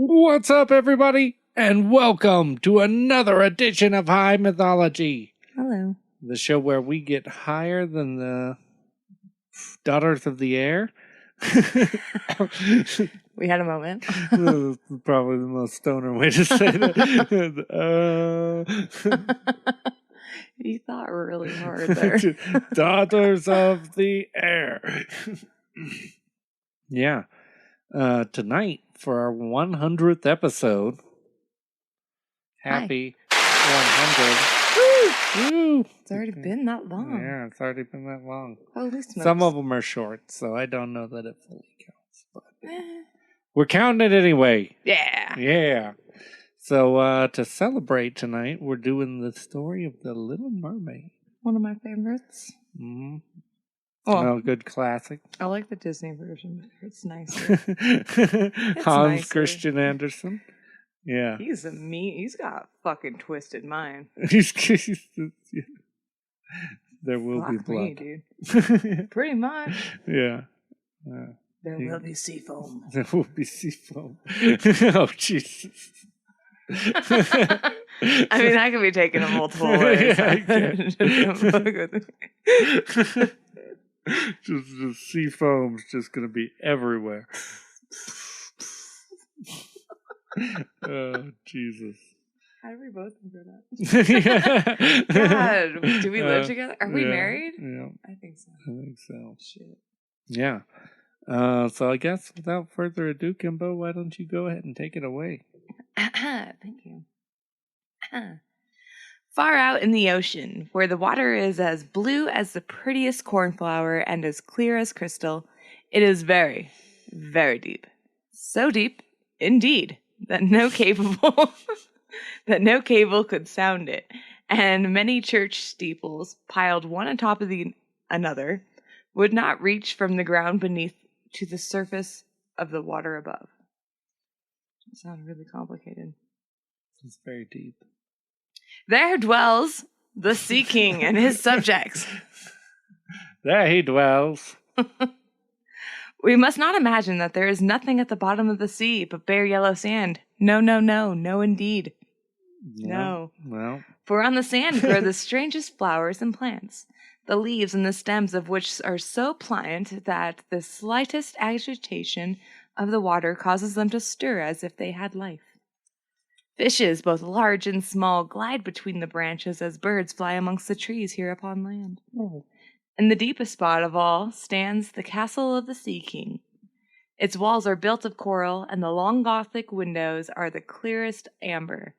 What's up, everybody? And welcome to another edition of High Mythology. Hello. The show where we get higher than the daughters of the air. We had a moment. Probably the most stoner way to say that. You thought really hard there. Daughters of the air. Yeah. Tonight, for our 100th episode. Happy 100. Woo! It's already been that long. Yeah, it's already been that long. Holy smokes. Some of them are short, so I don't know that it fully counts. But we're counting it anyway. Yeah. Yeah. So to celebrate tonight, we're doing the story of the Little Mermaid. One of my favorites. Mm-hmm. Oh, Good classic. I like the Disney version. It's nicer. Hans nicer. Christian Andersen. Yeah. He's got fucking twisted mind. There will be Fuck blood. me, dude. Pretty much. Yeah. There will be sea foam. There will be sea foam. Oh, Jesus. I mean, that can be taken in multiple ways. Yeah, I can. Just sea foam's just going to be everywhere. Oh, Jesus. How do we both figure that? Yeah. God, do we live together? Are we married? Yeah. I think so. I think so. Shit. Yeah. So I guess without further ado, Kimbo, why don't you go ahead and take it away? Thank you. Far out in the ocean, where the water is as blue as the prettiest cornflower and as clear as crystal, it is very, very deep. So deep, indeed, that no cable could sound it, and many church steeples, piled one on top of another, would not reach from the ground beneath to the surface of the water above. It sounds really complicated. It's very deep. There dwells the Sea King and his subjects. There he dwells. We must not imagine that there is nothing at the bottom of the sea but bare yellow sand. No, no, no, no indeed. No. Well. For on the sand grow the strangest flowers and plants, the leaves and the stems of which are so pliant that the slightest agitation of the water causes them to stir as if they had life. Fishes, both large and small, glide between the branches as birds fly amongst the trees here upon land. Oh. In the deepest spot of all stands the castle of the Sea King. Its walls are built of coral, and the long Gothic windows are the clearest amber.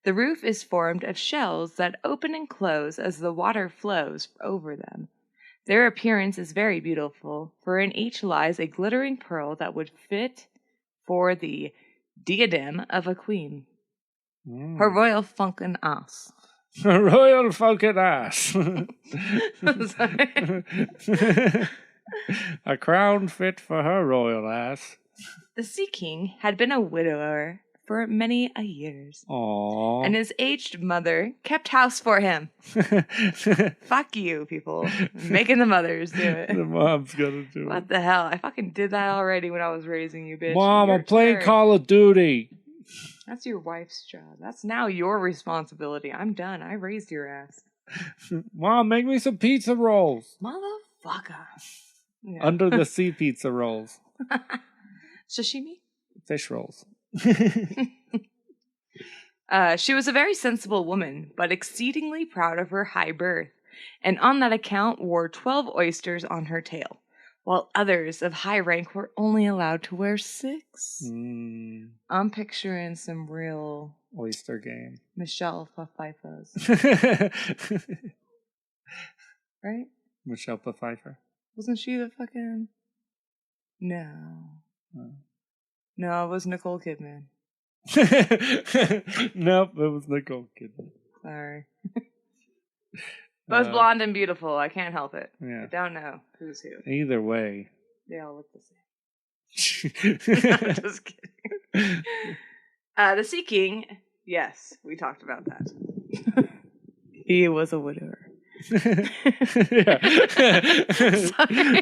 The roof is formed of shells that open and close as the water flows over them. Their appearance is very beautiful, for in each lies a glittering pearl that would fit for the diadem of a queen. Her royal funkin' ass. Her royal funkin' ass. A crown fit for her royal ass. The Sea King had been a widower for many a years. Aww. And his aged mother kept house for him. Fuck you, people. Making the mothers do it. The mom's gonna do it. What the hell? I fucking did that already when I was raising you, bitch. Mom, Your I'm playing turn. Call of Duty. That's your wife's job. That's now your responsibility. I'm done. I raised your ass. Mom, make me some pizza rolls. Motherfucker. Yeah. Under the sea pizza rolls. Sashimi? Fish rolls. She was a very sensible woman, but exceedingly proud of her high birth, and on that account wore 12 oysters on her tail, while others of high rank were only allowed to wear 6. I'm picturing some real oyster game. Michelle Pfeiffer's. Right? Michelle Pfeiffer. Wasn't she the fucking... No. No, it was Nicole Kidman. Nope, it was Nicole Kidman. Sorry. Both blonde and beautiful. I can't help it. Yeah. I don't know who's who. Either way. They all look the same. I'm just kidding. The Sea King, yes, we talked about that. He was a widower.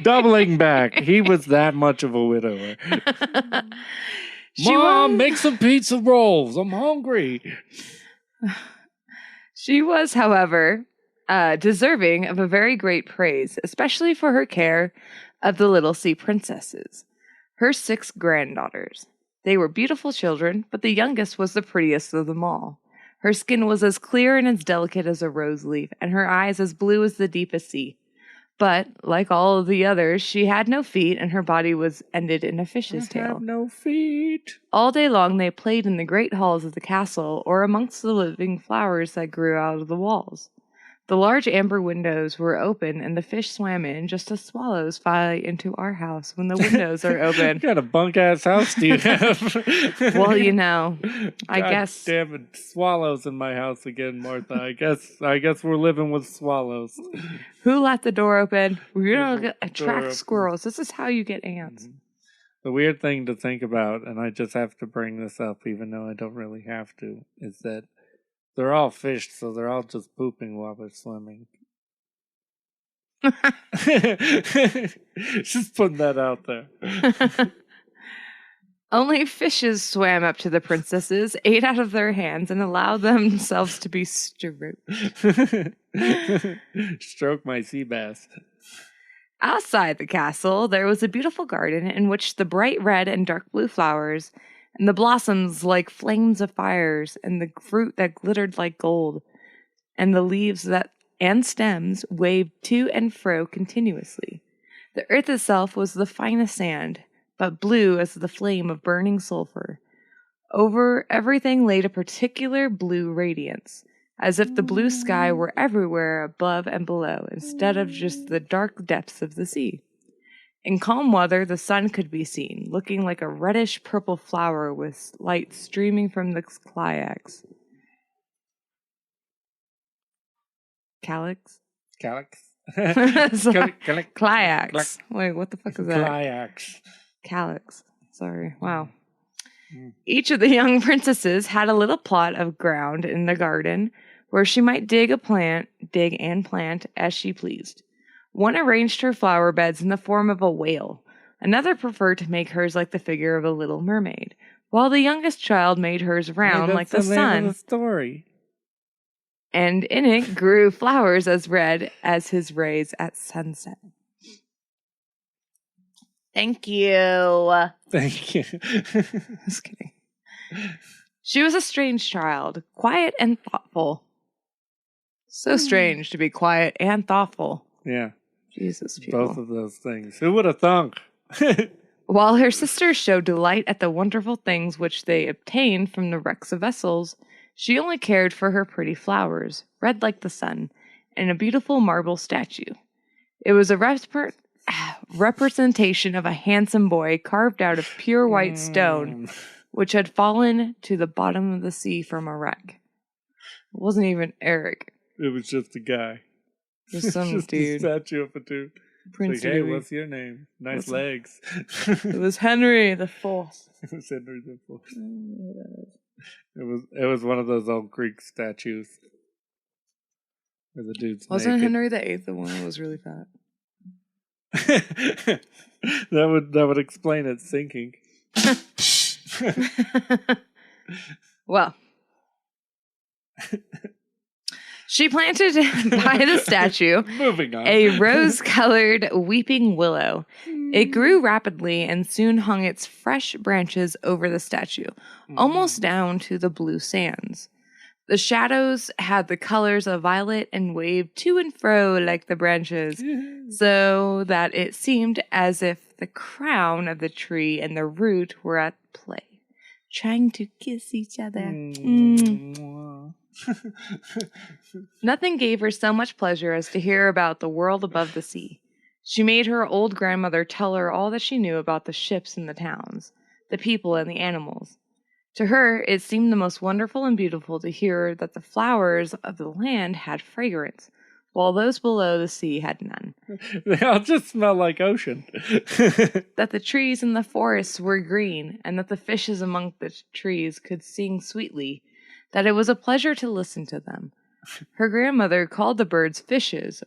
Doubling back. He was that much of a widower. Mom, make some pizza rolls. I'm hungry. She was, however, deserving of a very great praise, especially for her care of the little sea princesses, her 6 granddaughters. They were beautiful children, but the youngest was the prettiest of them all. Her skin was as clear and as delicate as a rose leaf, and her eyes as blue as the deepest sea. But, like all of the others, she had no feet, and her body was ended in a fish's tail. I have no feet. All day long they played in the great halls of the castle, or amongst the living flowers that grew out of the walls. The large amber windows were open, and the fish swam in just as swallows fly into our house when the windows are open. What kind of bunk-ass house do you have? Well, you know, I guess. Damn it, swallows in my house again, Martha. I guess we're living with swallows. Who left the door open? We're gonna attract squirrels. This is how you get ants. The weird thing to think about, and I just have to bring this up, even though I don't really have to, is that they're all fish, so they're all just pooping while they're swimming. Just putting that out there. Only fishes swam up to the princesses, ate out of their hands, and allowed themselves to be stroked. Stroke my sea bass. Outside the castle, there was a beautiful garden in which the bright red and dark blue flowers, and the blossoms like flames of fires, and the fruit that glittered like gold, and the leaves and stems waved to and fro continuously. The earth itself was the finest sand, but blue as the flame of burning sulfur. Over everything laid a particular blue radiance, as if the blue sky were everywhere above and below, instead of just the dark depths of the sea. In calm weather, the sun could be seen, looking like a reddish-purple flower with light streaming from the calyx. Calyx? Calyx? Calyx. Wait, what the fuck is that? Calyx. Calyx. Sorry. Wow. Each of the young princesses had a little plot of ground in the garden where she might dig and plant as she pleased. One arranged her flower beds in the form of a whale. Another preferred to make hers like the figure of a little mermaid, while the youngest child made hers round like the sun. Name of the story. And in it grew flowers as red as his rays at sunset. Thank you. Thank you. Just kidding. She was a strange child, quiet and thoughtful. So strange to be quiet and thoughtful. Yeah. Jesus, people. Both of those things. Who would have thunk? While her sisters showed delight at the wonderful things which they obtained from the wrecks of vessels, she only cared for her pretty flowers, red like the sun, and a beautiful marble statue. It was a representation of a handsome boy carved out of pure white stone, which had fallen to the bottom of the sea from a wreck. It wasn't even Eric. It was just a guy. Just some just dude. A statue of a dude. Prince like, hey, Louis. what's your name? Nice legs. It was Henry the Fourth. It was Henry the Fourth. It was one of those old Greek statues. Where the dude's Wasn't naked. Henry the Eighth the one that was really fat? that would explain it sinking. Well, she planted by the statue Moving on. a rose-colored weeping willow. It grew rapidly and soon hung its fresh branches over the statue, almost down to the blue sands. The shadows had the colors of violet and waved to and fro like the branches, so that it seemed as if the crown of the tree and the root were at play, trying to kiss each other. Nothing gave her so much pleasure as to hear about the world above the sea. She made her old grandmother tell her all that she knew about the ships and the towns, the people and the animals. To her, it seemed the most wonderful and beautiful to hear that the flowers of the land had fragrance, while those below the sea had none. They all just smell like ocean. That the trees in the forests were green, and that the fishes among the trees could sing sweetly, that it was a pleasure to listen to them. Her grandmother called the birds fishes,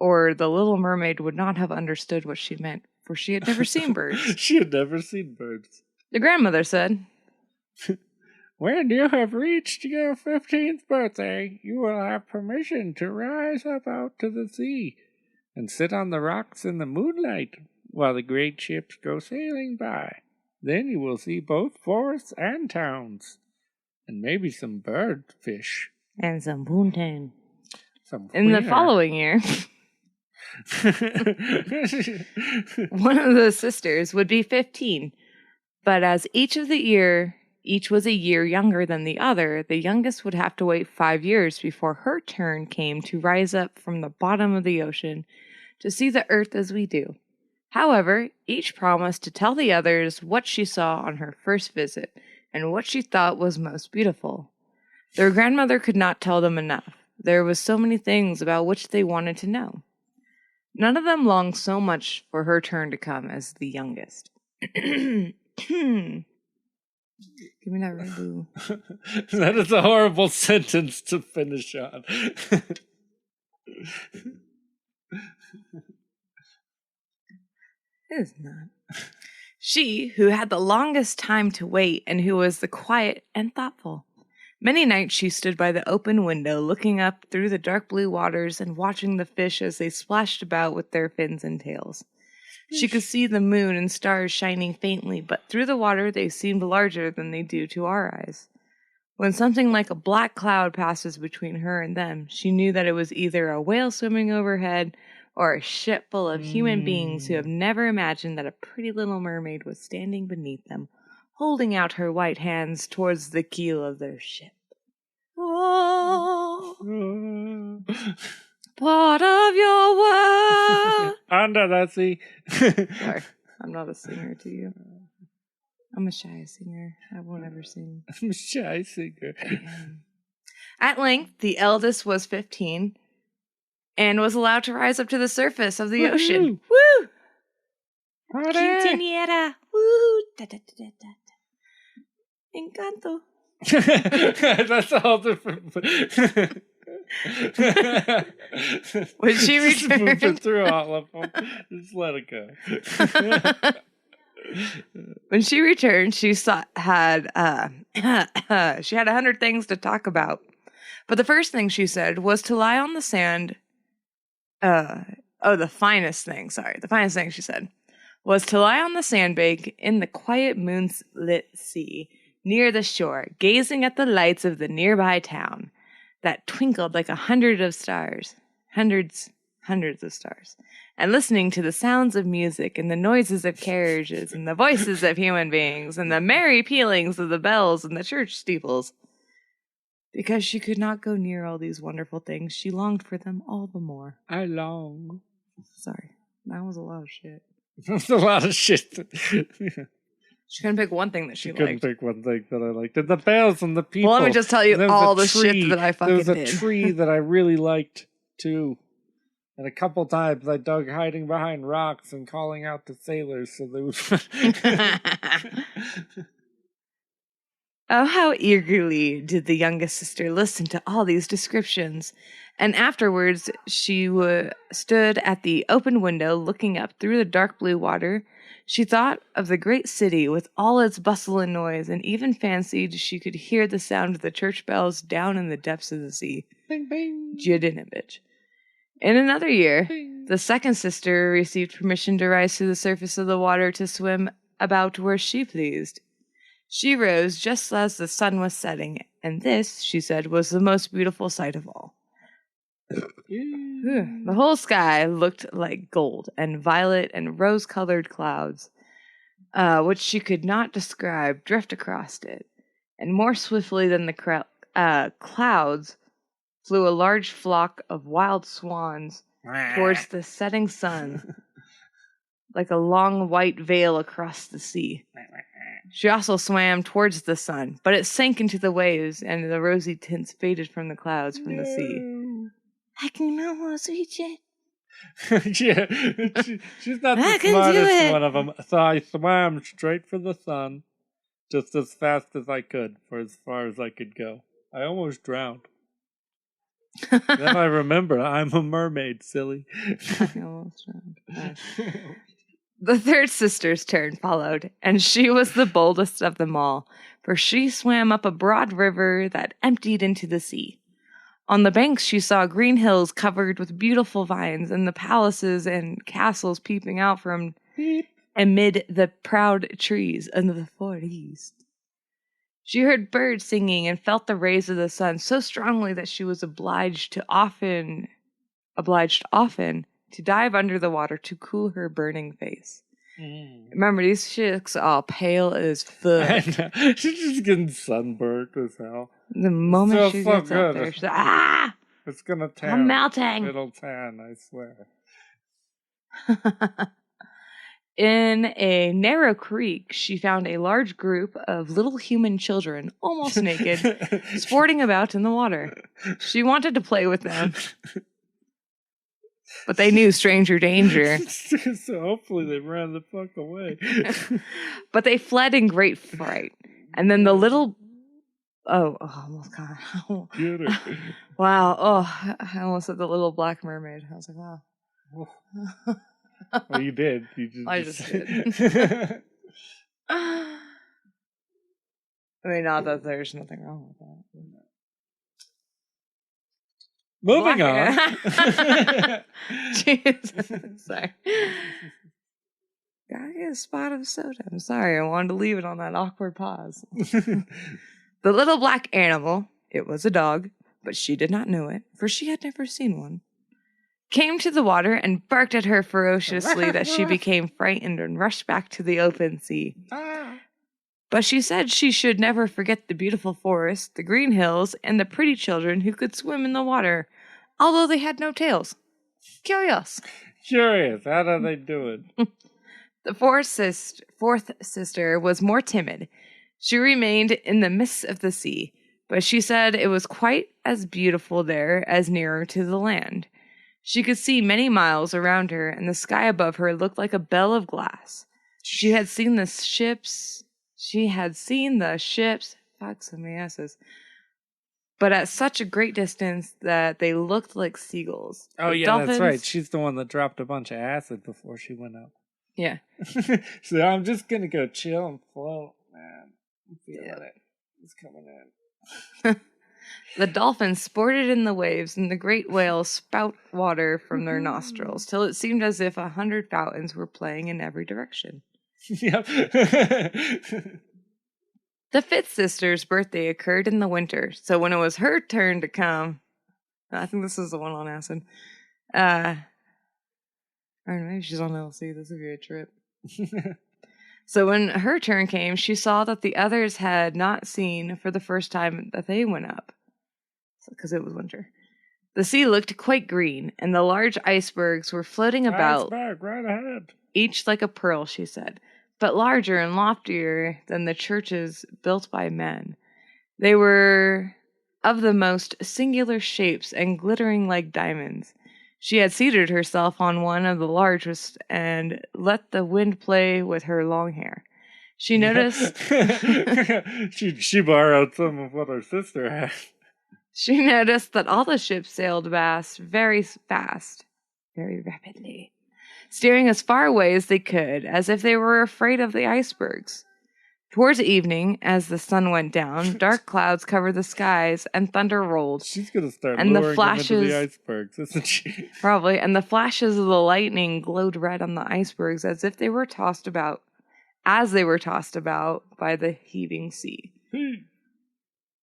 or the little mermaid would not have understood what she meant, for she had never seen birds. She had never seen birds. The grandmother said, When you have reached your 15th birthday, you will have permission to rise up out to the sea and sit on the rocks in the moonlight while the great ships go sailing by. Then you will see both forests and towns, and maybe some bird fish. and some poontang. Some In the queener. following year, one of the sisters would be 15, but as each was a year younger than the other, the youngest would have to wait 5 years before her turn came to rise up from the bottom of the ocean to see the earth as we do. However, each promised to tell the others what she saw on her first visit and what she thought was most beautiful. Their grandmother could not tell them enough. There was so many things about which they wanted to know. None of them longed so much for her turn to come as the youngest. Give me that Red Bull. That is a horrible sentence to finish on. It is not. She, who had the longest time to wait and who was the quiet and thoughtful. Many nights she stood by the open window, looking up through the dark blue waters and watching the fish as they splashed about with their fins and tails. She could see the moon and stars shining faintly, but through the water they seemed larger than they do to our eyes. When something like a black cloud passes between her and them, she knew that it was either a whale swimming overhead or a ship full of human beings who have never imagined that a pretty little mermaid was standing beneath them, holding out her white hands towards the keel of their ship. Oh, part of your world. Under the sea. Sorry, I'm not a singer to you. I'm a shy singer. I won't ever sing. I'm a shy singer. At length, the eldest was 15 and was allowed to rise up to the surface of the ocean. Woo! Quinceañera. Woo! Da, da, da, da, da. Encanto. That's all different. When she Just move returned, it through all of them. Just let it go. when she returned, she had 100 things to talk about. But the first thing she said was to lie on the sand. The finest thing she said was to lie on the sandbank in the quiet moonlit sea near the shore, gazing at the lights of the nearby town that twinkled like hundreds of stars, and listening to the sounds of music and the noises of carriages and the voices of human beings and the merry pealings of the bells in the church steeples. Because she could not go near all these wonderful things, she longed for them all the more. I long. Sorry, that was a lot of shit. That's a lot of shit. She couldn't pick one thing that she couldn't liked. pick one thing that I liked. And the bells and the people. Well, let me just tell you all the shit that I fucking did. There was a tree that I really liked, too. And a couple times I dug hiding behind rocks and calling out to sailors so they would... Oh, how eagerly did the youngest sister listen to all these descriptions. And afterwards, she stood at the open window looking up through the dark blue water. She thought of the great city with all its bustle and noise, and even fancied she could hear the sound of the church bells down in the depths of the sea. Bing, bing. You didn't, bitch. In another year, Bing. the second sister received permission to rise to the surface of the water to swim about where she pleased. She rose just as the sun was setting, and this, she said, was the most beautiful sight of all. The whole sky looked like gold and violet and rose-colored clouds, which she could not describe, drift across it. And more swiftly than the clouds flew a large flock of wild swans towards the setting sun, like a long white veil across the sea. She also swam towards the sun, but it sank into the waves, and the rosy tints faded from the clouds from the sea. I can almost reach it. Yeah, she's not the smartest one of them. So I swam straight for the sun, just as fast as I could, for as far as I could go. I almost drowned. Then I remember, I'm a mermaid, silly. I almost drowned. The third sister's turn followed, and she was the boldest of them all, for she swam up a broad river that emptied into the sea. On the banks she saw green hills covered with beautiful vines, and the palaces and castles peeping out from amid the proud trees of the forest. She heard birds singing and felt the rays of the sun so strongly that she was obliged often to dive under the water to cool her burning face. Remember, these chicks are all pale as fuck. She's just getting sunburnt as hell. The moment she gets good. up there, she's like, It's gonna tan. I'm melting. It'll tan, I swear. In a narrow creek, she found a large group of little human children, almost naked, sporting about in the water. She wanted to play with them, but they knew stranger danger. So hopefully they ran the fuck away. But they fled in great fright. And then the little... Oh, almost got... Get her. Wow. Oh, I almost said the little black mermaid. I was like, wow. Well, you did. I just did. I mean, not that there's nothing wrong with that. Moving on. Jeez. Sorry. Gotta get a spot of soda. I'm sorry. I wanted to leave it on that awkward pause. The little black animal, it was a dog, but she did not know it, for she had never seen one, came to the water and barked at her ferociously that she became frightened and rushed back to the open sea. But she said she should never forget the beautiful forest, the green hills, and the pretty children who could swim in the water, although they had no tails. Curious. How do they do it? The fourth sister was more timid. She remained in the midst of the sea, but she said it was quite as beautiful there as nearer to the land. She could see many miles around her, and the sky above her looked like a bell of glass. She had seen the ships, fuck some asses, but at such a great distance that they looked like seagulls. Oh, The yeah, dolphins, that's right. She's the one that dropped a bunch of acid before she went up. Yeah. So I'm just going to go chill and float, man. I'm feeling it. It's coming in. The dolphins sported in the waves, and the great whales spout water from their nostrils, till it seemed as if 100 fountains were playing in every direction. Yep. The fifth sister's birthday occurred in the winter, so when it was her turn to come, I think this is the one on acid, or maybe she's on LC, this would be a trip. So when her turn came, she saw that the others had not seen for the first time that they went up, because it was winter. The sea looked quite green, and the large icebergs were floating about, Iceberg, right ahead. each like a pearl, she said, but larger and loftier than the churches built by men. They were of the most singular shapes and glittering like diamonds. She had seated herself on one of the largest and let the wind play with her long hair. She noticed... she borrowed some of what her sister had. She noticed that all the ships sailed very fast, very rapidly, steering as far away as they could, as if they were afraid of the icebergs. Towards evening, as the sun went down, dark clouds covered the skies and thunder rolled. She's going to start and luring the flashes, them into the icebergs, isn't she? Probably, and the flashes of the lightning glowed red on the icebergs as they were tossed about by the heaving sea.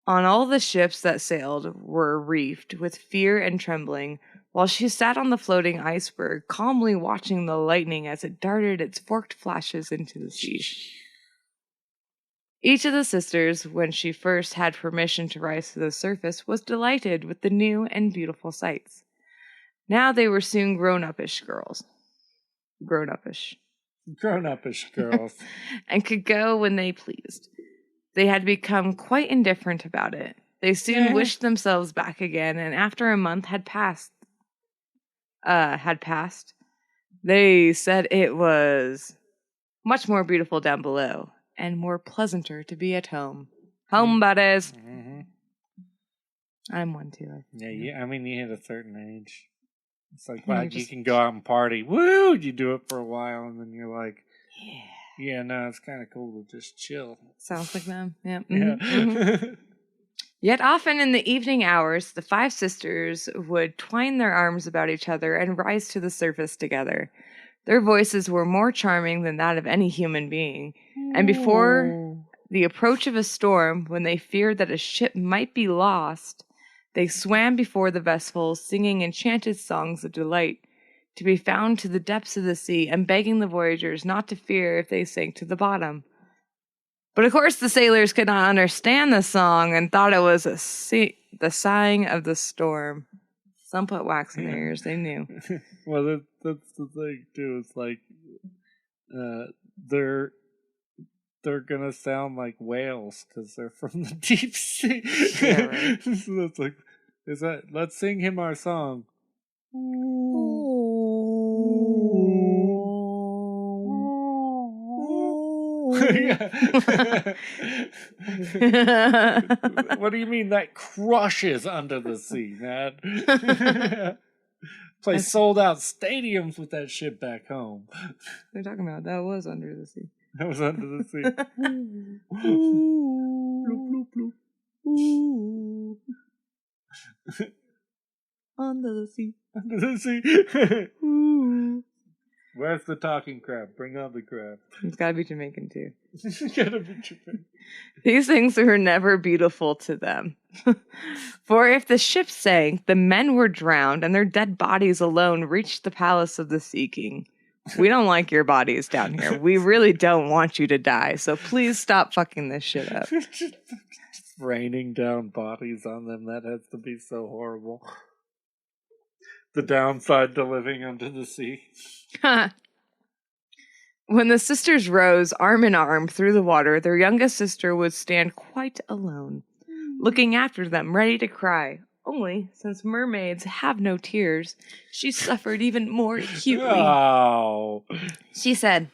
On all the ships that sailed were reefed with fear and trembling, while she sat on the floating iceberg, calmly watching the lightning as it darted its forked flashes into the sea. Each of the sisters, when she first had permission to rise to the surface, was delighted with the new and beautiful sights. Now they were soon grown-uppish girls. Grown-uppish girls. And could go when they pleased. They had become quite indifferent about it. They soon wished themselves back again, and after a month had passed, they said it was much more beautiful down below, and more pleasanter to be at home. Home, buddies! Mm-hmm. I'm one too. Yeah, I mean, you hit a certain age. It's like, wow, you can go out and party. Woo! You do it for a while, and then you're like, yeah, no, it's kind of cool to just chill. Sounds like them. Yeah. Mm-hmm. Yet often in the evening hours, the 5 sisters would twine their arms about each other and rise to the surface together. Their voices were more charming than that of any human being, and before the approach of a storm, when they feared that a ship might be lost, they swam before the vessel, singing enchanted songs of delight, to be found to the depths of the sea, and begging the voyagers not to fear if they sank to the bottom. But of course the sailors could not understand the song and thought it was the sighing of the storm. Some put wax in their ears, they knew. Well, that's the thing, too. It's like, they're gonna sound like whales because they're from the deep sea. Yeah, right. So it's like, let's sing him our song. What do you mean that crushes under the sea, man? Play sold out stadiums with that shit back home. They're talking about that was under the sea. That was under the sea. Bloop, bloop, bloop. Under the sea. Under the sea. Where's the talking crab? Bring on the crab. It's gotta be Jamaican too. Gotta be Jamaican. These things were never beautiful to them. For if the ship sank, the men were drowned, and their dead bodies alone reached the palace of the Sea King. We don't like your bodies down here. We really don't want you to die, so please stop fucking this shit up. Just raining down bodies on them. That has to be so horrible. The downside to living under the sea. When the sisters rose arm in arm through the water, their youngest sister would stand quite alone, looking after them, ready to cry. Only, since mermaids have no tears, she suffered even more acutely. Oh. She said,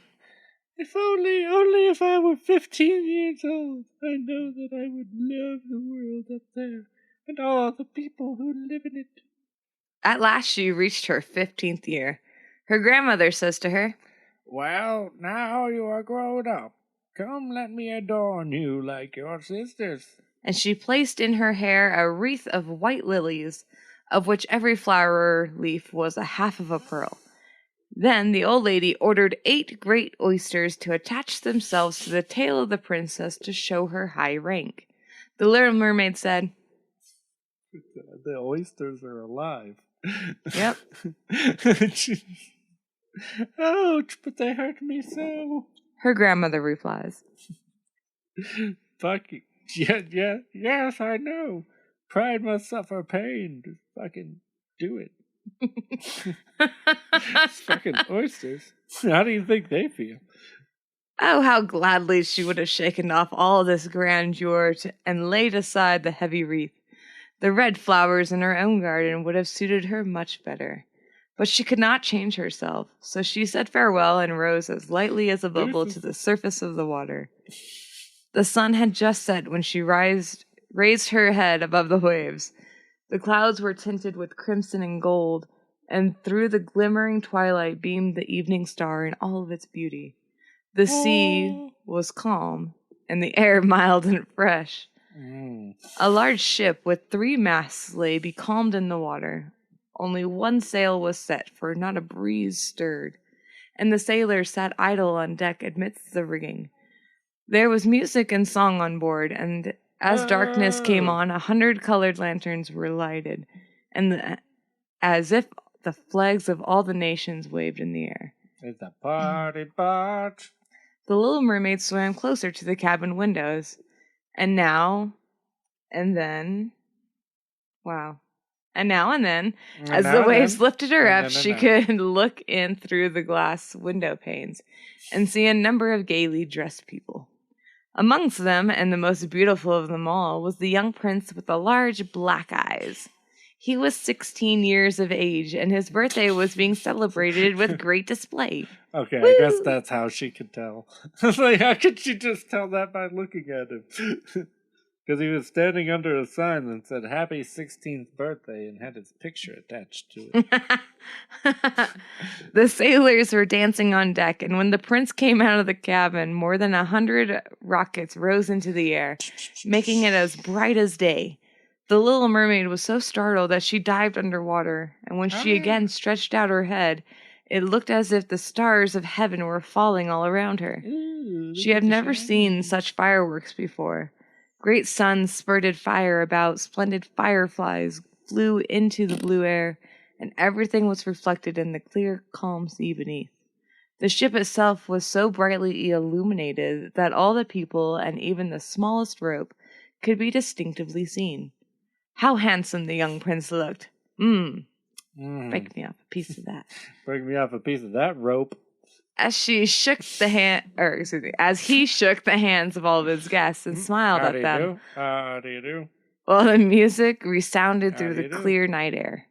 If only if I were 15 years old, I know that I would love the world up there, and all the people who live in it. At last she reached her 15th year. Her grandmother says to her, Well, now you are grown up. Come, let me adorn you like your sisters. And she placed in her hair a wreath of white lilies, of which every flower leaf was a half of a pearl. Then the old lady ordered 8 great oysters to attach themselves to the tail of the princess to show her high rank. The little mermaid said, The oysters are alive. Yep. Ouch, but they hurt me so. Her grandmother replies, Fucking, yes, I know. Pride must suffer pain to fucking do it. Fucking oysters. How do you think they feel? Oh, how gladly she would have shaken off all this grandeur and laid aside the heavy wreath. The red flowers in her own garden would have suited her much better. But she could not change herself, so she said farewell and rose as lightly as a bubble to the surface of the water. The sun had just set when she raised her head above the waves. The clouds were tinted with crimson and gold, and through the glimmering twilight beamed the evening star in all of its beauty. The sea was calm, and the air mild and fresh. A large ship with 3 masts lay becalmed in the water. Only 1 sail was set, for not a breeze stirred, and the sailors sat idle on deck amidst the rigging. There was music and song on board, and as darkness came on, 100 colored lanterns were lighted, and as if the flags of all the nations waved in the air. It's a party boat. The little mermaid swam closer to the cabin windows, and now and then, as the waves lifted her up, she could look in through the glass window panes and see a number of gaily dressed people. Amongst them, and the most beautiful of them all, was the young prince with the large black eyes. He was 16 years of age, and his birthday was being celebrated with great display. Okay, Woo! I guess that's how she could tell. Like, how could she just tell that by looking at him? Because he was standing under a sign that said Happy 16th Birthday and had his picture attached to it. The sailors were dancing on deck, and when the prince came out of the cabin, more than 100 rockets rose into the air, making it as bright as day. The little mermaid was so startled that she dived underwater, and when she again stretched out her head, it looked as if the stars of heaven were falling all around her. She had never seen such fireworks before. Great suns spurted fire about, splendid fireflies flew into the blue air, and everything was reflected in the clear, calm sea beneath. The ship itself was so brightly illuminated that all the people and even the smallest rope could be distinctively seen. How handsome the young prince looked. Break me off a piece of that. Break me off a piece of that rope. As he shook the hands of all of his guests and smiled at them. How do you do? While the music resounded through the clear night air.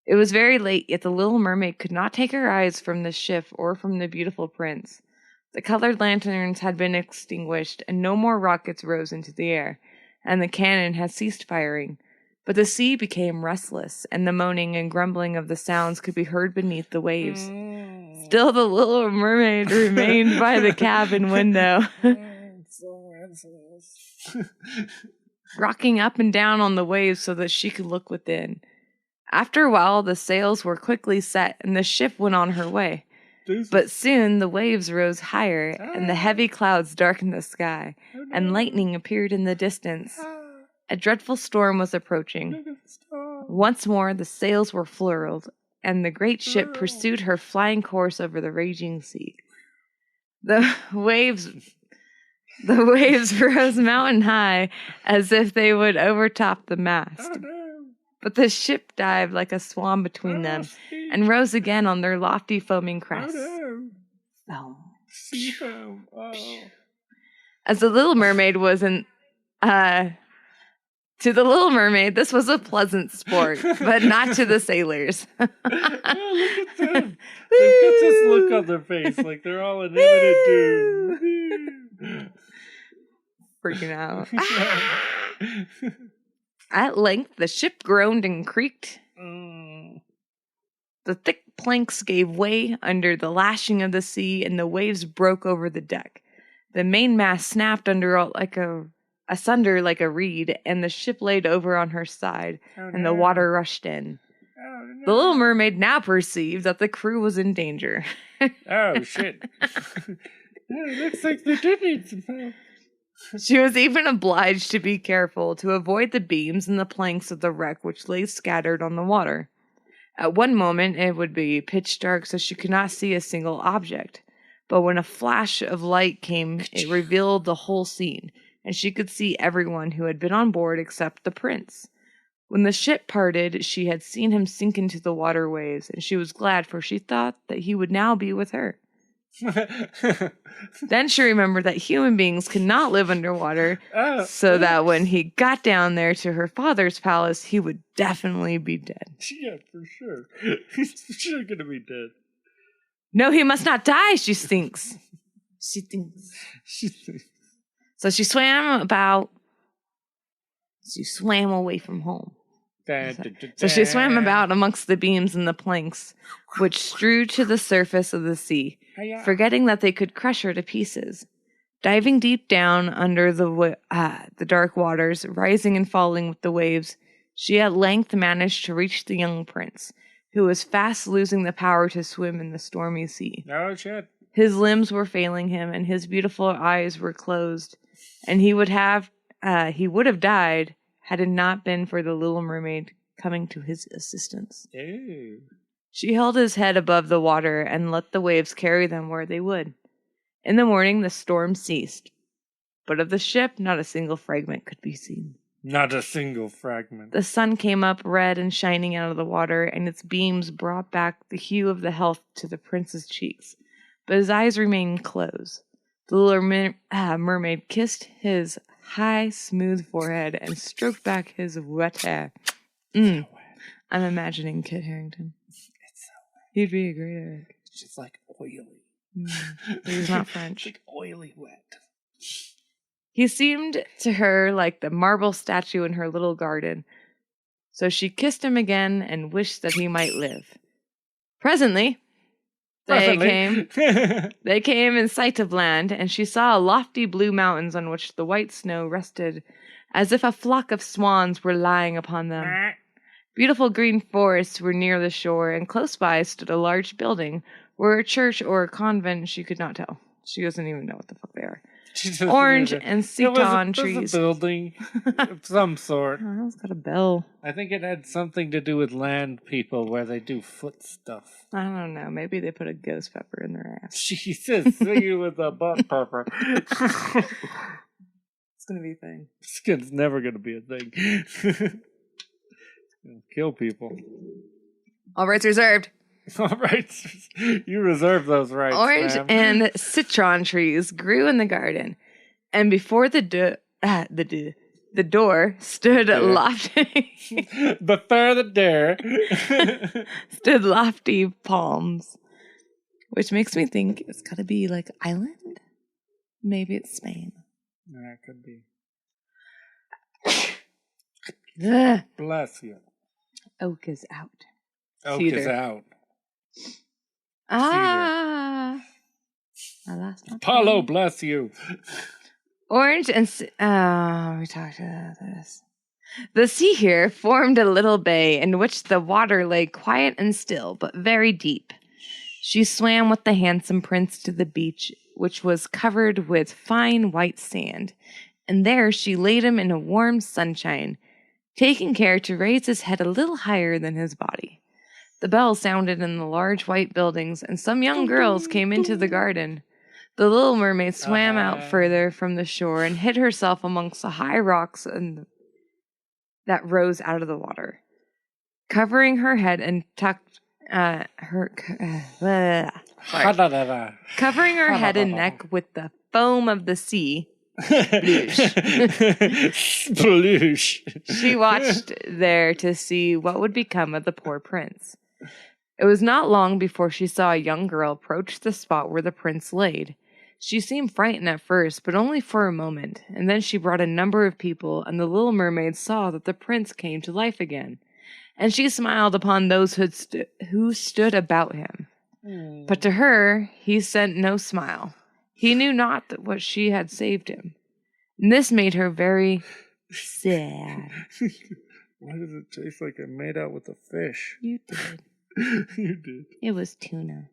It was very late, yet the little mermaid could not take her eyes from the ship or from the beautiful prince. The colored lanterns had been extinguished, and no more rockets rose into the air, and the cannon had ceased firing. But the sea became restless, and the moaning and grumbling of the sounds could be heard beneath the waves. Still the little mermaid remained by the cabin window, rocking up and down on the waves so that she could look within. After a while, the sails were quickly set, and the ship went on her way. But soon the waves rose higher, and the heavy clouds darkened the sky, and lightning appeared in the distance. A dreadful storm was approaching. Once more the sails were furled, and the great ship pursued her flying course over the raging sea. The waves rose mountain high as if they would overtop the mast. But the ship dived like a swan between them and rose again on their lofty foaming crests. As the little mermaid was to the little mermaid, this was a pleasant sport, but not to the sailors. Oh, look at them. They've got this look on their face like they're all in imminent doom. Freaking out. At length, the ship groaned and creaked. The thick planks gave way under the lashing of the sea, and the waves broke over the deck. The mainmast snapped asunder like a reed, and the ship laid over on her side, and the water rushed in. The little mermaid now perceived that the crew was in danger. Oh, shit. It looks like they did need some help. She was even obliged to be careful to avoid the beams and the planks of the wreck which lay scattered on the water. At one moment it would be pitch dark, so she could not see a single object, but when a flash of light came, it revealed the whole scene, and she could see everyone who had been on board except the prince. When the ship parted, she had seen him sink into the water waves, and she was glad, for she thought that he would now be with her. Then she remembered that human beings could not live underwater, so that when he got down there to her father's palace, he would definitely be dead. Yeah, for sure. He's for sure gonna be dead. No, he must not die, she thinks. So she swam away from home. So she swam about amongst the beams and the planks, which strewed to the surface of the sea, forgetting that they could crush her to pieces. Diving deep down under the dark waters, rising and falling with the waves, she at length managed to reach the young prince, who was fast losing the power to swim in the stormy sea. Oh, shit. His limbs were failing him, and his beautiful eyes were closed, and he would have died had it not been for the little mermaid coming to his assistance. Ew. She held his head above the water and let the waves carry them where they would. In the morning, the storm ceased, but of the ship, not a single fragment could be seen. Not a single fragment. The sun came up red and shining out of the water, and its beams brought back the hue of the health to the prince's cheeks, but his eyes remained closed. The little mermaid kissed his high, smooth forehead and stroked back his wet hair. I'm imagining Kit Harington. It's so wet. He'd be a great Eric. It's just like oily. But he's not French. Like oily wet. He seemed to her like the marble statue in her little garden. So she kissed him again and wished that he might live. Presently, they came in sight of land, and she saw lofty blue mountains on which the white snow rested, as if a flock of swans were lying upon them. Beautiful green forests were near the shore, and close by stood a large building, where a church or a convent she could not tell. She doesn't even know what the fuck they are. Orange and seton trees. It was a building of some sort. Oh, it's got a bell. I think it had something to do with land people where they do foot stuff. I don't know. Maybe they put a ghost pepper in their ass. Jesus, singing with a butt pepper. It's going to be a thing. It's never going to be a thing. Kill people. All rights reserved. All right. You reserve those rights. Orange ma'am. and citron trees grew in the garden, and before the door stood lofty Before the door stood lofty palms, which makes me think it's got to be like island. Maybe it's Spain. Yeah, it could be. Ugh. Bless you. Oak is out. Oak Cedar. is out. Ah. I lost my Apollo, point. bless you. Orange and... we talked about this. The sea here formed a little bay in which the water lay quiet and still, but very deep. She swam with the handsome prince to the beach, which was covered with fine white sand, and there she laid him in a warm sunshine, taking care to raise his head a little higher than his body. The bell sounded in the large white buildings, and some young girls came into the garden. The little mermaid swam out further from the shore and hid herself amongst the high rocks that rose out of the water. Covering her head and covering her head and neck with the foam of the sea, Sploosh. she watched there to see what would become of the poor prince. It was not long before she saw a young girl approach the spot where the prince laid. She seemed frightened at first, but only for a moment, and then she brought a number of people, and the little mermaid saw that the prince came to life again, and she smiled upon those who stood about him. But to her he sent no smile. He knew not that what she had saved him, and this made her very sad. Why does it taste like I made out with a fish? You did. You did. It was tuna.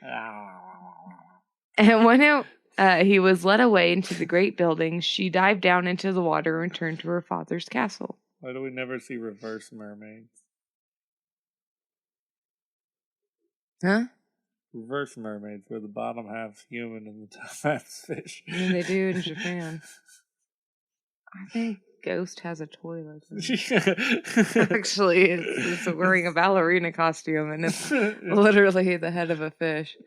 Ah. And when he was led away into the great building, she dived down into the water and returned to her father's castle. Why do we never see reverse mermaids? Huh? Reverse mermaids, where the bottom half's human and the top half's fish. I mean, they do in Japan. I think Ghost has a toilet. Actually, it's wearing a ballerina costume, and it's literally the head of a fish,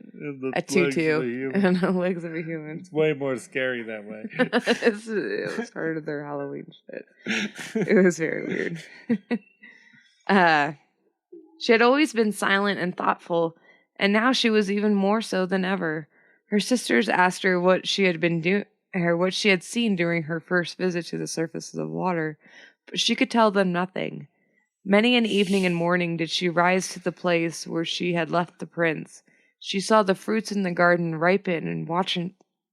a tutu, and the legs of a human. It's way more scary that way. It was part of their Halloween shit. It was very weird. She had always been silent and thoughtful, and now she was even more so than ever. Her sisters asked her what she had been doing. What she had seen during her first visit to the surface of the water, but she could tell them nothing. Many an evening and morning did she rise to the place where she had left the prince. She saw the fruits in the garden ripen and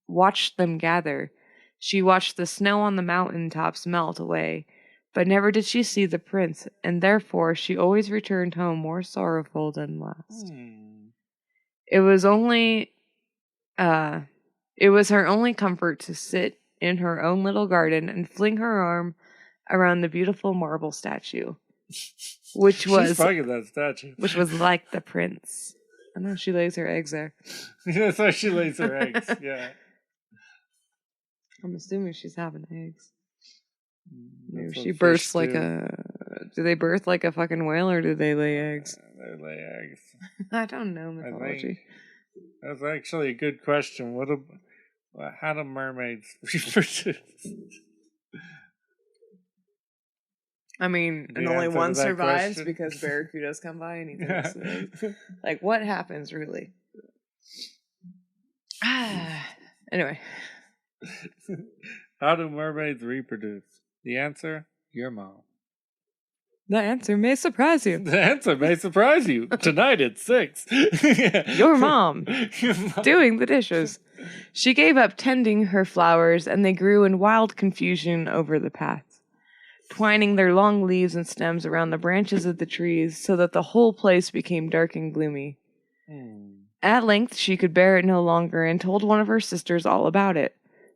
watched them gather. She watched the snow on the mountain tops melt away, but never did she see the prince, and therefore she always returned home more sorrowful than last. It was her only comfort to sit in her own little garden and fling her arm around the beautiful marble statue, which was that statue, which was like the prince. I know she lays her eggs there. That's how she lays her eggs. Yeah, I'm assuming she's having eggs. Maybe That's she what births fish like do. Do they birth like a fucking whale, or do they lay eggs? They lay eggs. I don't know mythology. That's actually a good question. How do mermaids reproduce? I mean, The and only answer to one that survives question? because barracudas come by and eat them. Like, what happens, really? Anyway. How do mermaids reproduce? The answer, your mom. The answer may surprise you. The answer may surprise you. Tonight at 6. Your mom. Doing the dishes. She gave up tending her flowers, and they grew in wild confusion over the paths, twining their long leaves and stems around the branches of the trees so that the whole place became dark and gloomy. At length she could bear it no longer and told one of her sisters all about it.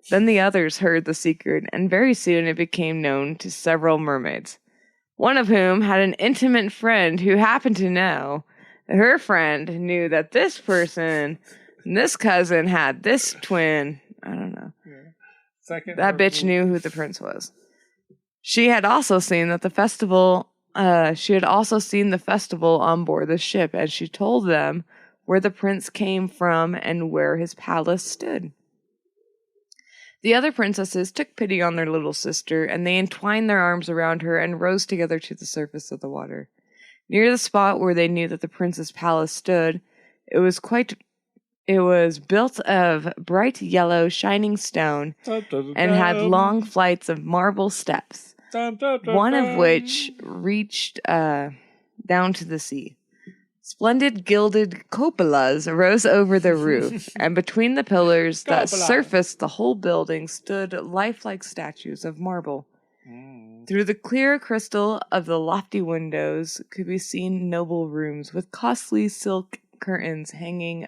Then the others heard the secret, and very soon it became known to several mermaids, one of whom had an intimate friend who happened to know. Her friend knew that this person and this cousin had this twin. I don't know. Yeah. That bitch knew who the prince was. She had also seen that the festival. She had also seen the festival on board the ship, and she told them where the prince came from and where his palace stood. The other princesses took pity on their little sister, and they entwined their arms around her and rose together to the surface of the water. Near the spot where they knew that the prince's palace stood, it was built of bright yellow shining stone and had long flights of marble steps, one of which reached down to the sea. Splendid gilded cupolas rose over the roof, and between the pillars that surfaced the whole building stood lifelike statues of marble. Through the clear crystal of the lofty windows could be seen noble rooms with costly silk curtains hangings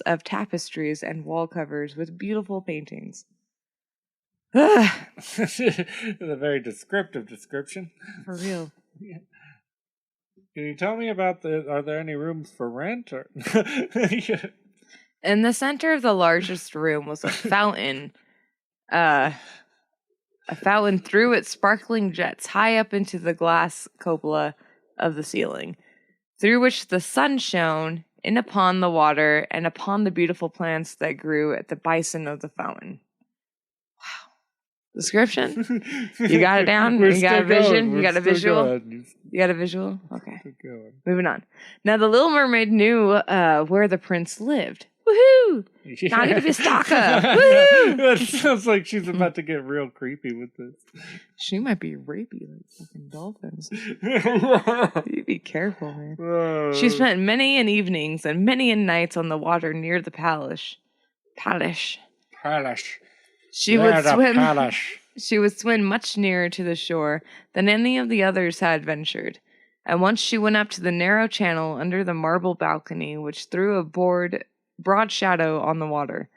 of tapestries and wall covers with beautiful paintings. It's a very descriptive description. For real. Yeah. Can you tell me about are there any rooms for rent? Or In the center of the largest room was a fountain. A fountain threw its sparkling jets high up into the glass cupola of the ceiling, through which the sun shone in upon the water and upon the beautiful plants that grew at the basin of the fountain. Wow. Description? You got it down? You got a vision? You got a visual? You got a visual? Okay. Moving on. Now, the Little Mermaid knew where the prince lived. Woohoo! Not even a stalker. Woohoo! That sounds like she's about to get real creepy with this. She might be rapey like fucking dolphins. You be careful, man. Whoa. She spent many an evenings and many a nights on the water near the palace. She would swim much nearer to the shore than any of the others had ventured, and once she went up to the narrow channel under the marble balcony which threw a broad shadow on the water.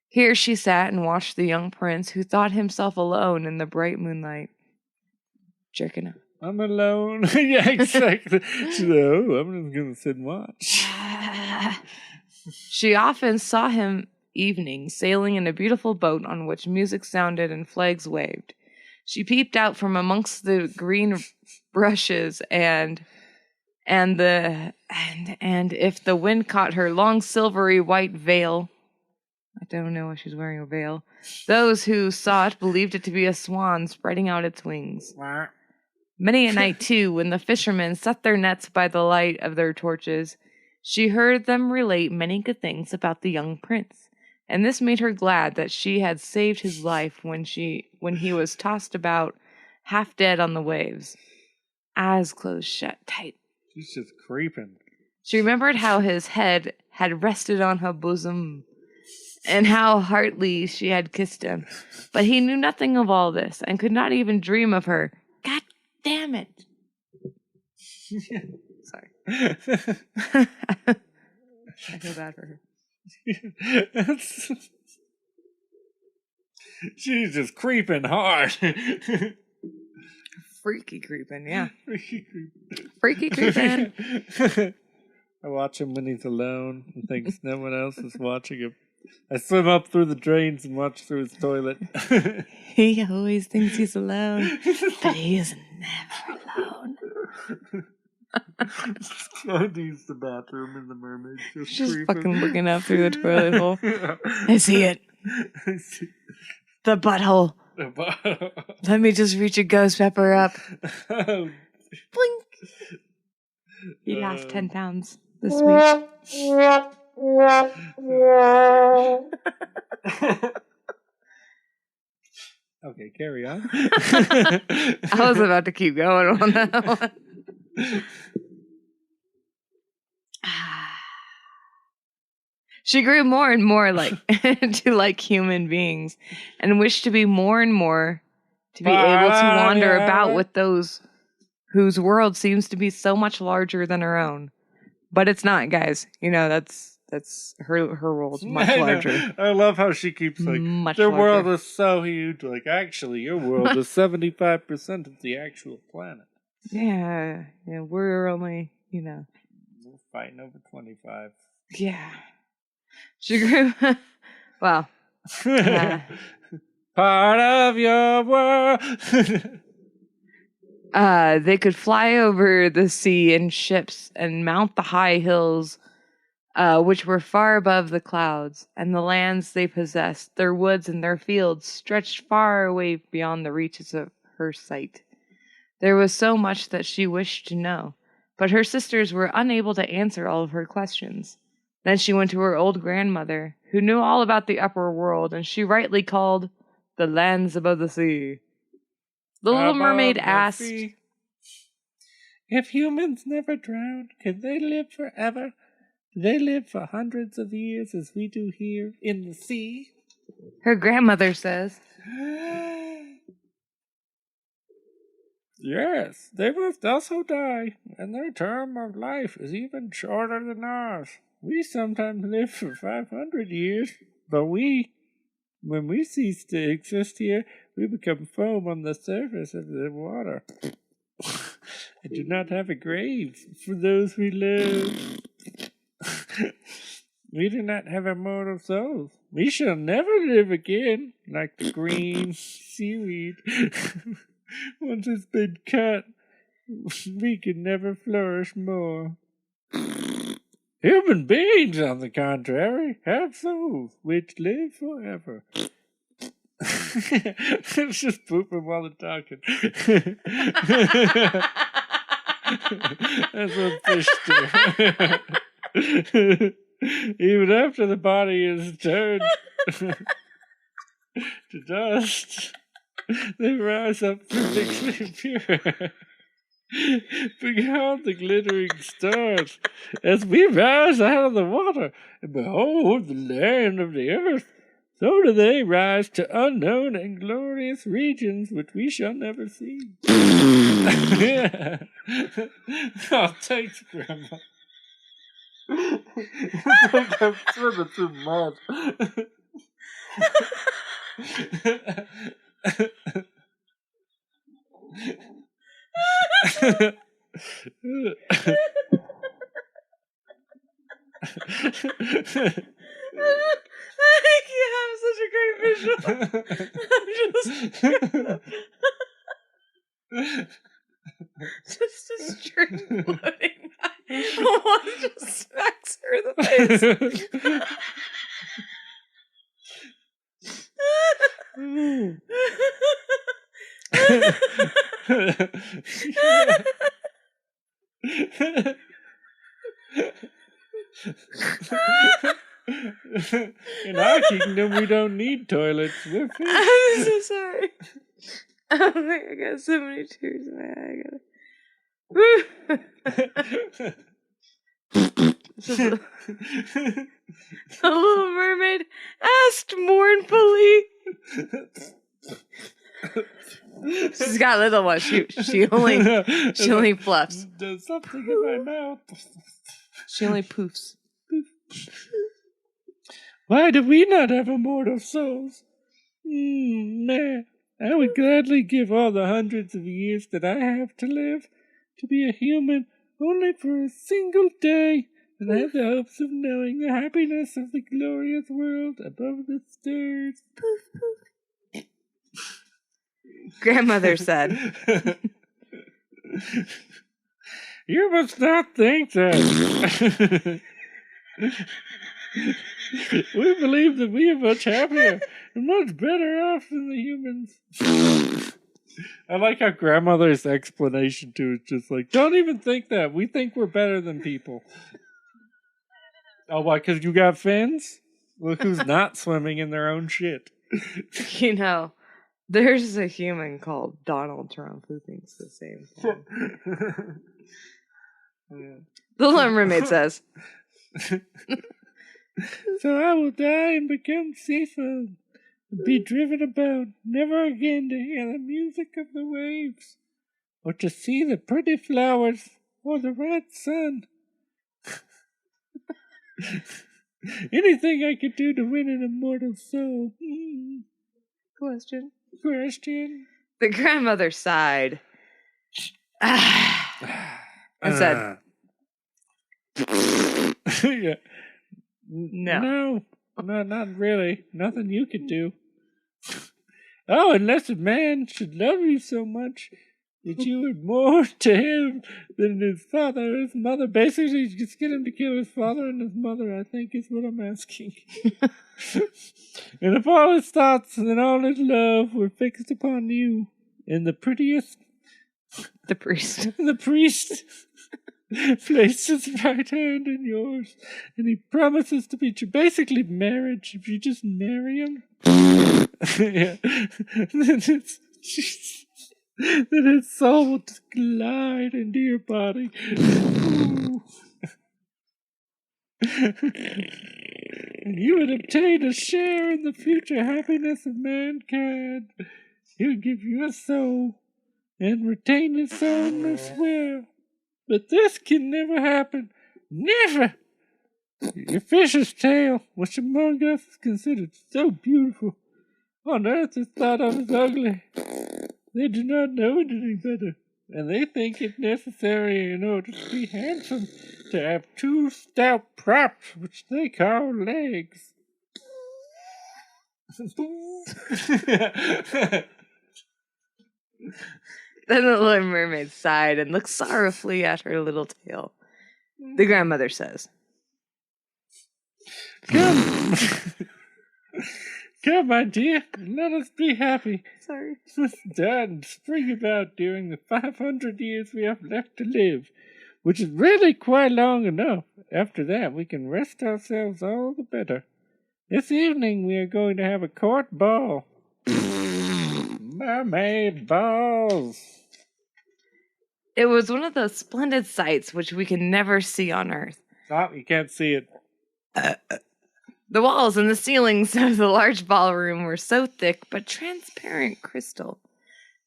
Here she sat and watched the young prince, who thought himself alone in the bright moonlight. Jerking out. I'm alone. Yeah, exactly. So I'm just gonna sit and watch. She often saw him evening, sailing in a beautiful boat on which music sounded and flags waved. She peeped out from amongst the green brushes and if the wind caught her long silvery white veil, I don't know why she's wearing a veil, those who saw it believed it to be a swan spreading out its wings. Many a night, too, when the fishermen set their nets by the light of their torches, she heard them relate many good things about the young prince. And this made her glad that she had saved his life when he was tossed about half dead on the waves. Eyes closed shut tight. She's just creeping. She remembered how his head had rested on her bosom, and how heartily she had kissed him. But he knew nothing of all this, and could not even dream of her. God damn it. Sorry. I feel bad for her. She's just creeping hard. Freaky creeping, yeah. Freaky creeping. I watch him when he's alone and thinks no one else is watching him. I swim up through the drains and watch through his toilet. He always thinks he's alone, but he is never alone. Going to use the bathroom in the Mermaid. Just fucking looking up through the toilet hole. I see it. The butthole. Let me just reach a ghost pepper up. Blink. He lost 10 pounds this week. Okay, carry on. I was about to keep going on that one. She grew more and more to like human beings and wished to be more and more to be able to wander about with those whose world seems to be so much larger than her own. But it's not, guys. You know, that's her world's much larger. I love how she keeps like, their world is so huge. Like, actually, your world is 75% of the actual planet. Yeah, we're only, we're fighting over 25. Yeah. She grew, well. Part of your world. They could fly over the sea in ships and mount the high hills, which were far above the clouds, and the lands they possessed, their woods and their fields, stretched far away beyond the reaches of her sight. There was so much that she wished to know, but her sisters were unable to answer all of her questions. Then she went to her old grandmother, who knew all about the upper world, and she rightly called the lands above the sea. The little mermaid asked, if humans never drown, can they live forever? Do they live for hundreds of years as we do here in the sea? Her grandmother says, yes, they must also die, and their term of life is even shorter than ours. We sometimes live for 500 years, but when we cease to exist here, we become foam on the surface of the water. I do not have a grave for those we love. We do not have immortal souls. We shall never live again, like the green seaweed. Once it's been cut, we can never flourish more. Human beings, on the contrary, have souls which live forever. It's just pooping while they're talking. That's what fish do. Even after the body is turned to dust, they rise up perfectly pure. Behold the glittering stars as we rise out of the water, and behold the land of the earth. So do they rise to unknown and glorious regions which we shall never see. Yeah. Oh, thanks, Grandma. I think I'm swimming too much. You have such a great visual. Just a string floating by. One just smacks her in the face. In our kingdom, we don't need toilets. We're fish. I'm so sorry. Oh my God, I got so many tears in my eye. The little mermaid asked mournfully. She's got little ones. She only fluffs. There's something in my mouth. She only poofs. Why do we not have immortal souls? Nah. I would gladly give all the hundreds of years that I have to live to be a human only for a single day, and have the hopes of knowing the happiness of the glorious world above the stars. Poof, poof. Grandmother said, you must not think that. We believe that we are much happier and much better off than the humans. I like how grandmother's explanation too is just like, don't even think that. We think we're better than people. Oh, why? Because you got fins? Look who's not swimming in their own shit. You know, there's a human called Donald Trump who thinks the same thing. The Little Mermaid says, So I will die and become seafood, and be driven about, never again to hear the music of the waves, or to see the pretty flowers, or the red sun. Anything I could do to win an immortal soul. Question. The grandmother sighed and said, yeah. No, not really. Nothing you could do. Oh, unless a man should love you so much that you were more to him than his father or his mother. Basically, just get him to kill his father and his mother, I think is what I'm asking. And if all his thoughts and all his love were fixed upon you, and the priest placed his right hand in yours, and he promises to be basically marriage if you just marry him. Yeah. Then his soul will just glide into your body. And you would obtain a share in the future happiness of mankind. He would give you a soul and retain his soul, I swear. But this can never happen. Never! Your fish's tail, which among us is considered so beautiful, on earth is thought of as ugly. They do not know it any better, and they think it necessary in order to be handsome to have two stout props, which they call legs. Then the Little Mermaid sighed and looked sorrowfully at her little tail. The grandmother says, Come, come, my dear, and let us be happy. Sorry. Done, spring about during the 500 years we have left to live, which is really quite long enough. After that, we can rest ourselves all the better. This evening we are going to have a court ball. Mermaid balls. It was one of those splendid sights which we can never see on Earth. Oh, you can't see it. The walls and the ceilings of the large ballroom were so thick but transparent crystal.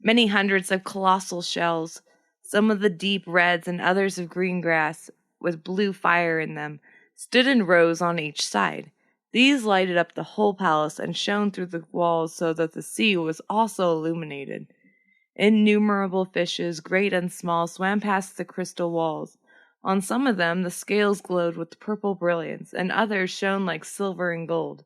Many hundreds of colossal shells, some of the deep reds and others of green grass, with blue fire in them, stood in rows on each side. These lighted up the whole palace and shone through the walls so that the sea was also illuminated. Innumerable fishes, great and small, swam past the crystal walls. On some of them the scales glowed with purple brilliance, and others shone like silver and gold.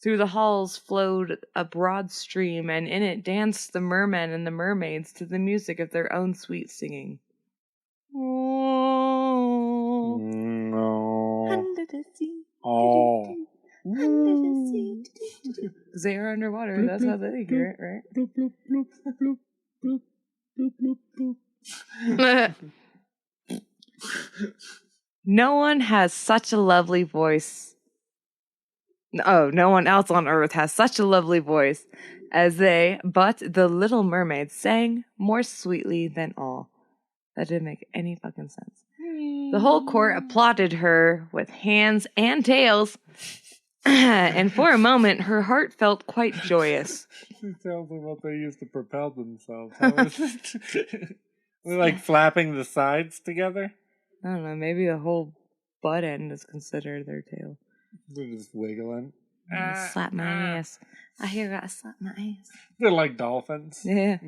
Through the halls flowed a broad stream, and in it danced the mermen and the mermaids to the music of their own sweet singing. Oh, under the sea. Oh. Under the sea. Because they are underwater, that's how they hear it, right? Bloop, bloop, bloop, bloop, bloop, bloop, bloop, bloop. No one has such a lovely voice. Oh, no one else on earth has such a lovely voice as they, but the Little Mermaid sang more sweetly than all. That didn't make any fucking sense. The whole court applauded her with hands and tails, and for a moment her heart felt quite joyous. She tells them what they use to propel themselves. How is it? They're like flapping the sides together. I don't know, maybe the whole butt end is considered their tail. They're just wiggling. Slap my ass. I hear I slap my ass. They're like dolphins. Yeah.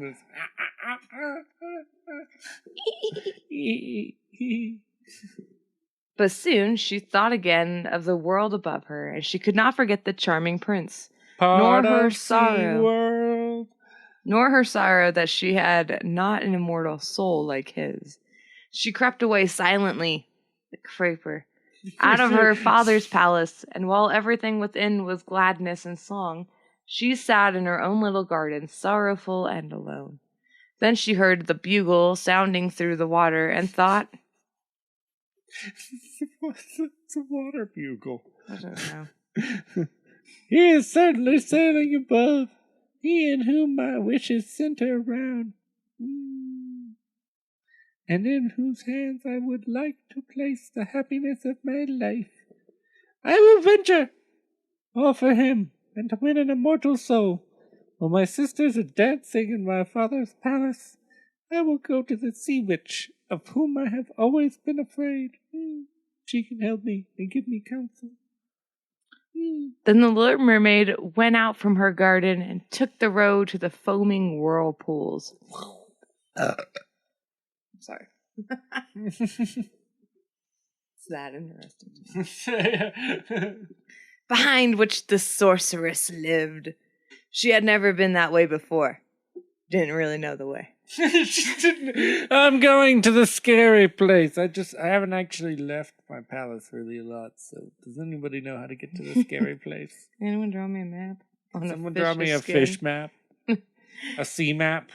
But soon she thought again of the world above her, and she could not forget the charming prince, nor her sorrow that she had not an immortal soul like his. She crept away silently, the creeper, out of her father's palace, and while everything within was gladness and song, she sat in her own little garden, sorrowful and alone. Then she heard the bugle sounding through the water, and thought, It's a water bugle. I don't know. He is certainly sailing above, he in whom my wishes center around, and in whose hands I would like to place the happiness of my life. I will venture all for him, and to win an immortal soul. While my sisters are dancing in my father's palace, I will go to the sea witch, of whom I have always been afraid. She can help me and give me counsel. Then the little mermaid went out from her garden and took the road to the foaming whirlpools. Sorry. It's that interesting. Behind which the sorceress lived. She had never been that way before. Didn't really know the way. I'm going to the scary place. I haven't actually left my palace really a lot, so does anybody know how to get to the scary place? Anyone draw me a map? Someone draw me a fish map. A sea map.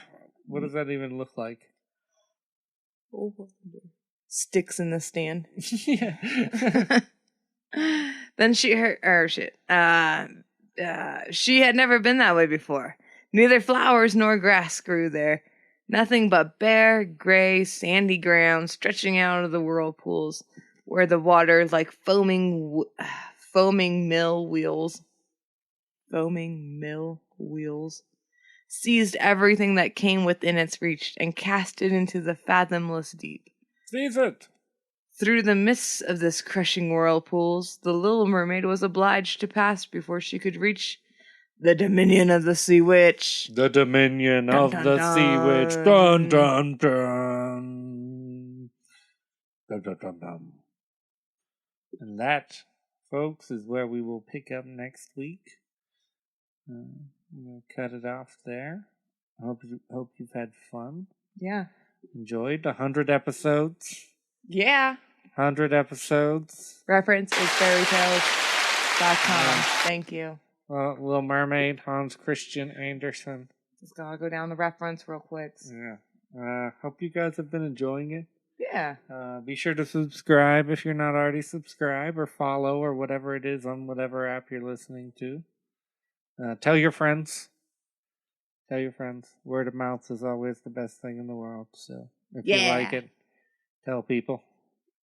What does that even look like? Oh, sticks in the stand. Yeah. Then she heard, she had never been that way before. Neither flowers nor grass grew there. Nothing but bare, gray, sandy ground stretching out of the whirlpools, where the water, like foaming mill wheels, seized everything that came within its reach and cast it into the fathomless deep. Seize it! Through the midst of this crushing whirlpools, the little mermaid was obliged to pass before she could reach the dominion of the sea witch. The dominion Dun, of dun, the dun. sea witch. Dun, dun, dun. Dun, dun, dun, dun. And that, folks, is where we will pick up next week. We'll cut it off there. I hope you've had fun. Yeah. Enjoyed 100 episodes. Yeah. 100 episodes. Reference is fairytales.com. Thank you. Little Mermaid, Hans Christian Andersen. Just gotta go down the reference real quick. Yeah. Hope you guys have been enjoying it. Yeah. Be sure to subscribe if you're not already subscribed, or follow, or whatever it is on whatever app you're listening to. Tell your friends. Tell your friends. Word of mouth is always the best thing in the world. So if you like it, tell people.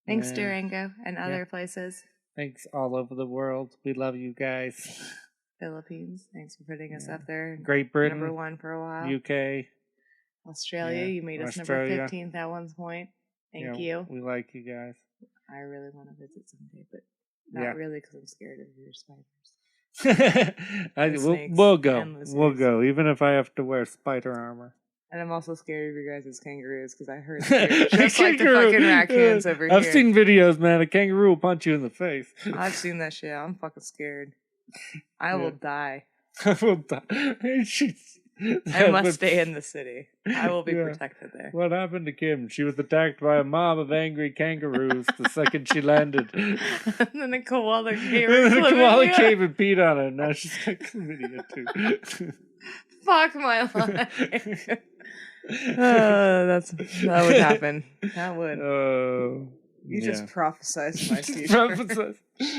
Thanks, Durango, and other places. Thanks all over the world. We love you guys. Philippines, thanks for putting us up there. Great Britain. Number 1 for a while. UK. Australia, you made us number 15th at one point. Thank you. We like you guys. I really want to visit someday, but not really because I'm scared of your spiders. We'll go. We'll go, even if I have to wear spider armor. And I'm also scared of your guys' kangaroos because I heard they're just like the fucking raccoons over here. I've seen videos, man. A kangaroo will punch you in the face. I've seen that shit. I'm fucking scared. I will die. I will die. I must stay in the city. I will be protected there. What happened to Kim? She was attacked by a mob of angry kangaroos the second she landed. And then a koala came came and peed on her. Now she's got chlamydia too. Fuck my life. That would happen. That would. You just prophesized my future.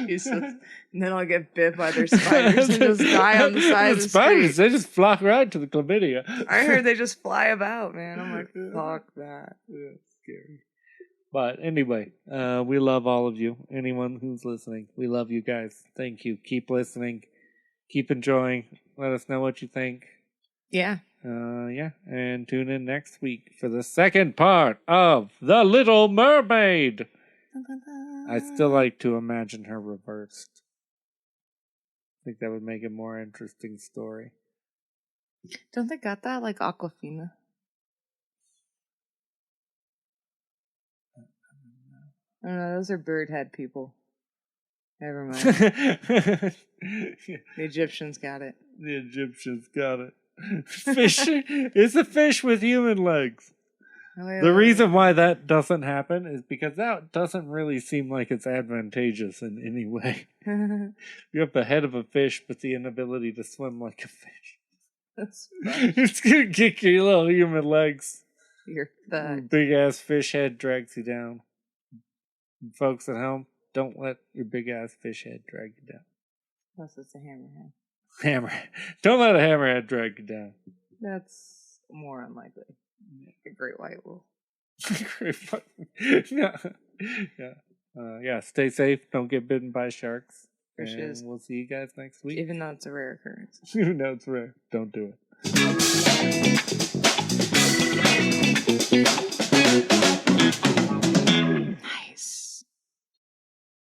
Jesus. And then I'll get bit by their spiders and just die on the side of the spiders, street. They just flock right to the chlamydia. I heard they just fly about, man. I'm like, fuck that. Yeah, it's scary. But anyway, we love all of you. Anyone who's listening, we love you guys. Thank you. Keep listening. Keep enjoying. Let us know what you think. Yeah. And tune in next week for the second part of The Little Mermaid. I still like to imagine her reversed. I think that would make a more interesting story. Don't they got that like Aquafina? I don't know, those are bird head people. Never mind. The Egyptians got it. The Egyptians got it. Fish. It's a fish with human legs. The reason why that doesn't happen is because that doesn't really seem like it's advantageous in any way. You have the head of a fish, but the inability to swim like a fish. That's It's gonna kick your little human legs. You're fucked. Big ass fish head drags you down. Folks at home, don't let your big ass fish head drag you down. Unless it's a hammerhead. Hammerhead. Don't let a hammerhead drag you down. That's more unlikely. A great white wolf. Yeah. Stay safe. Don't get bitten by sharks. Fishes. And we'll see you guys next week. Even though it's a rare occurrence. Even though it's rare. Don't do it.